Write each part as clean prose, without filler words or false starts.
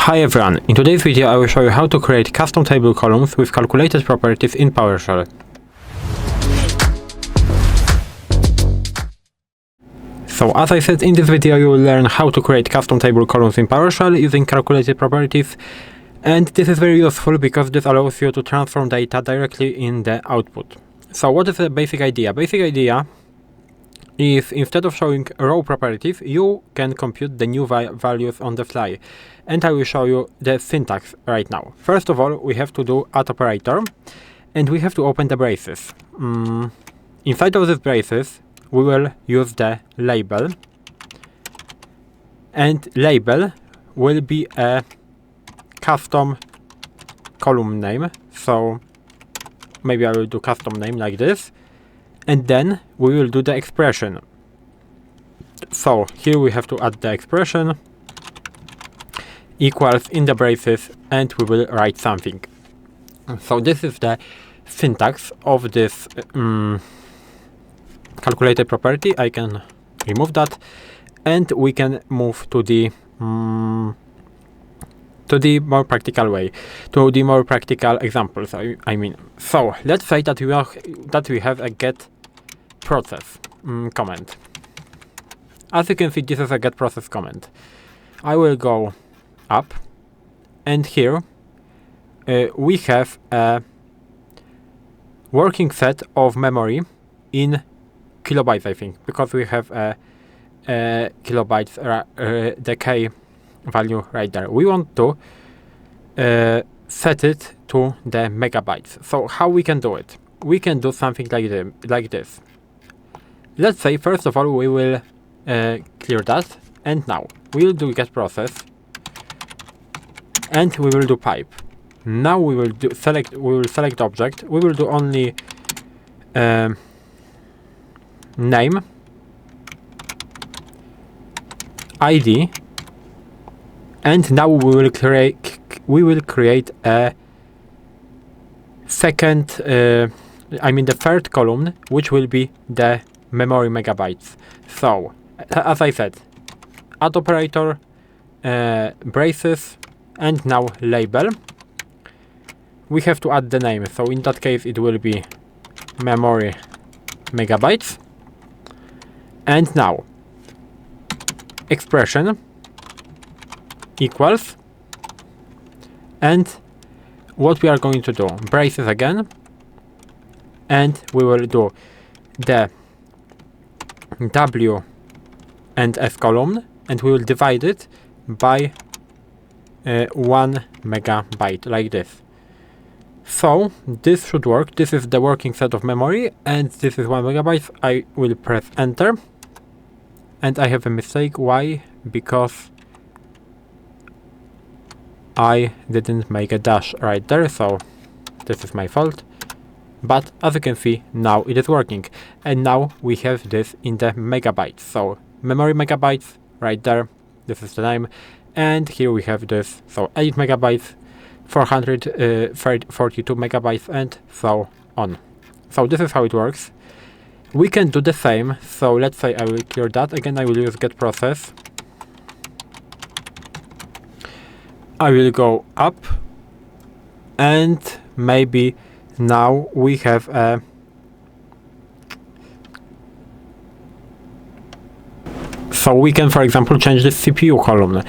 Hi everyone, in today's video I will show you how to create custom table columns with calculated properties in PowerShell. So as I said, in this video you will learn how to create custom table columns in PowerShell using calculated properties, and this is very useful because this allows you to transform data directly in the output. So what is the basic idea? Basic idea is instead of showing raw properties, you can compute the new values on the fly. And I will show you the syntax right now. First of all, we have to do add operator, and we have to open the braces. Inside of these braces, we will use the label, and label will be a custom column name. So maybe I will do custom name like this. And then we will do the expression. So here we have to add the expression equals in the braces, and we will write something. So this is the syntax of this calculated property. I can remove that, and we can move to the more practical way, to the more practical examples. I mean, so let's say that we have a Get-Process command. As you can see, this is a Get-Process command. I will go up, and here we have a working set of memory in kilobytes, I think, because we have a kilobytes, the k value right there. We want to set it to the megabytes. So how we can do it? We can do something like this. Let's say first of all we will clear that, and now we will do Get-Process, and we will do pipe. Now we will select object. We will do only name, ID, and now we will create a second, the third column, which will be the memory megabytes. So as I said, add operator, braces, and now label. We have to add the name, so in that case it will be memory megabytes. And now expression equals, and what we are going to do, braces again, and we will do the W and S column, and we will divide it by 1 megabyte, like this. So this should work. This is the working set of memory, and this is 1 megabyte. I will press enter, and I have a mistake. Why? Because I didn't make a dash right there, so this is my fault. But as you can see, now it is working, and now we have this in the megabytes. So memory megabytes right there, this is the name, and here we have this, so 8 megabytes, 442 megabytes, and so on. So this is how it works. We can do the same. So let's say I will clear that. Again, I will use Get-Process. I will go up, and maybe now we have a so we can, for example, change the CPU column.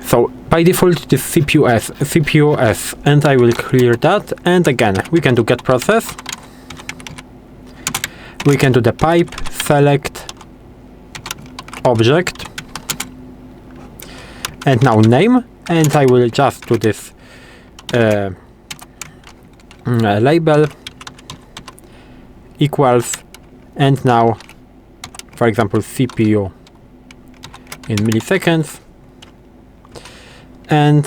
So by default it is CPU-S, and I will clear that, and again we can do Get-Process. We can do the pipe, select object, and now name, and I will just do this label equals, and now for example CPU in milliseconds, and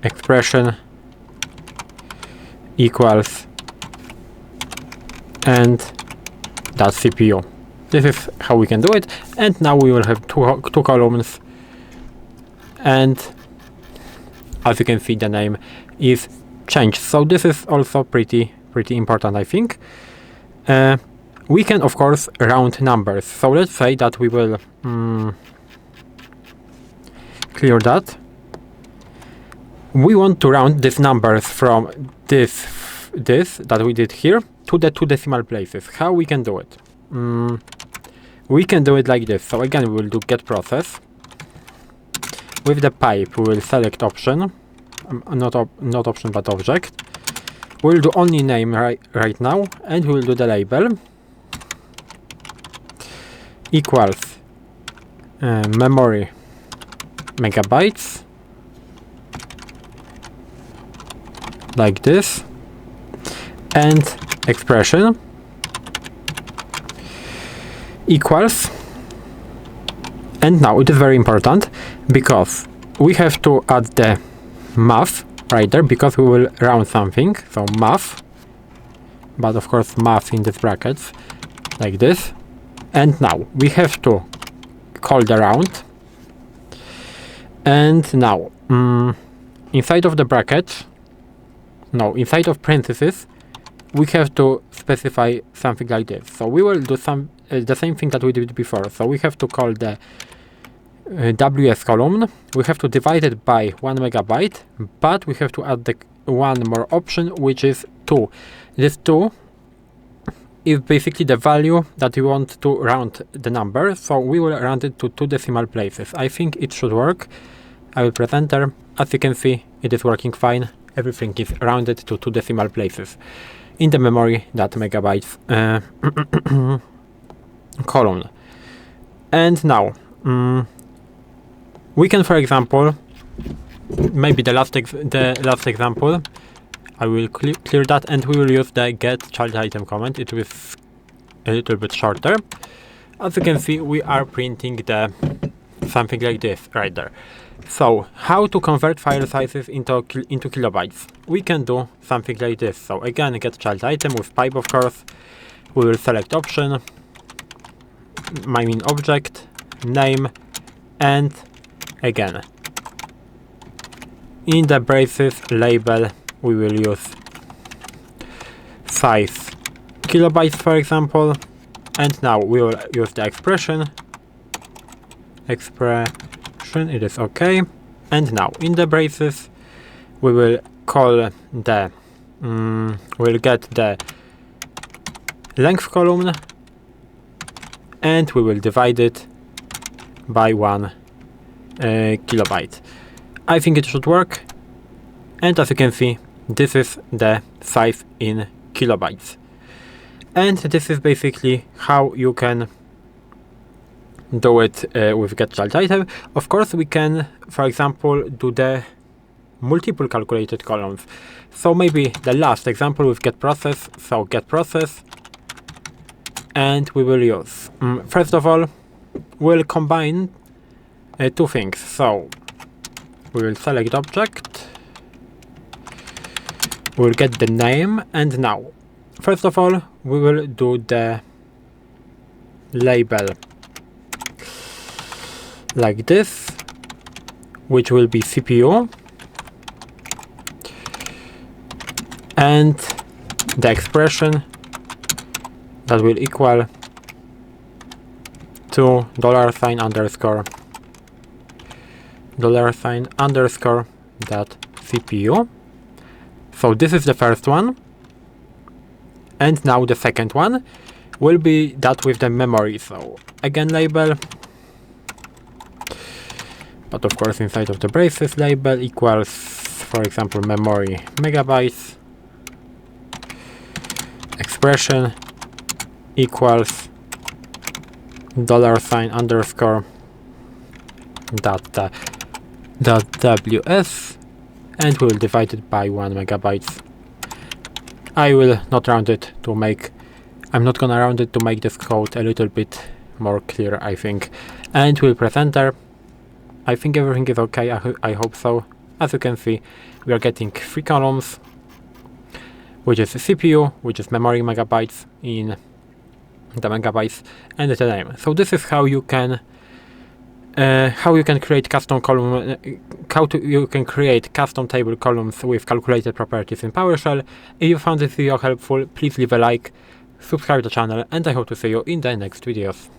expression equals, and that's CPU. This is how we can do it, and now we will have two columns, and as you can see the name is changed. So this is also pretty important, I think. We can of course round numbers. So let's say that we will clear that, we want to round these numbers from this that we did here to the 2 decimal places. How we can do it? We can do it like this. So again, we will do Get-Process. With the pipe, we will select option, not option but object. We'll do only name right now, and we will do the label equals memory megabytes, like this, and expression equals, and now it is very important because we have to add the math right there, because we will round something, so math, but of course math in these brackets, like this. And now we have to call the round, and now inside of the bracket, inside of parentheses, we have to specify something like this. So we will do the same thing that we did before. So we have to call the WS column, we have to divide it by 1 megabyte, but we have to add the one more option, which is 2. This 2 is basically the value that we want to round the number, so we will round it to 2 decimal places. I think it should work. I will press enter. As you can see, it is working fine. Everything is rounded to 2 decimal places in the memory that megabytes column. And now we can, for example, maybe the last example, I will clear that, and we will use the Get-ChildItem command. It was a little bit shorter. As you can see, we are printing something like this right there. So how to convert file sizes into kilobytes? We can do something like this. So again, Get-ChildItem with pipe, of course. We will select option, my main object, name, and again, in the braces label, we will use size kilobytes, for example, and now we will use the expression, it is okay, and now in the braces, we will call we'll get the length column, and we will divide it by 1 kilobyte. I think it should work, and as you can see, this is the size in kilobytes. And this is basically how you can do it with Get-ChildItem. Of course, we can, for example, do the multiple calculated columns. So maybe the last example with Get-Process, so Get-Process, and we will use, first of all, we'll combine 2 things. So we will select object, we'll get the name, and now first of all we will do the label like this, which will be CPU, and the expression that will equal to $underscore that CPU. So this is the first one, and now the second one will be that with the memory. So again, label, but of course inside of the braces label equals, for example, memory megabytes, expression equals $underscore that ws, and we will divide it by 1 megabytes. I will not round it to make, I'm not gonna round it to make this code a little bit more clear, I think. And we'll press enter. I think everything is okay, I hope so. As you can see, we are getting 3 columns, which is CPU, which is memory megabytes in the megabytes, and the name. So this is how you can create custom column, you can create custom table columns with calculated properties in PowerShell. If you found this video helpful, please leave a like, subscribe to the channel, and I hope to see you in the next videos.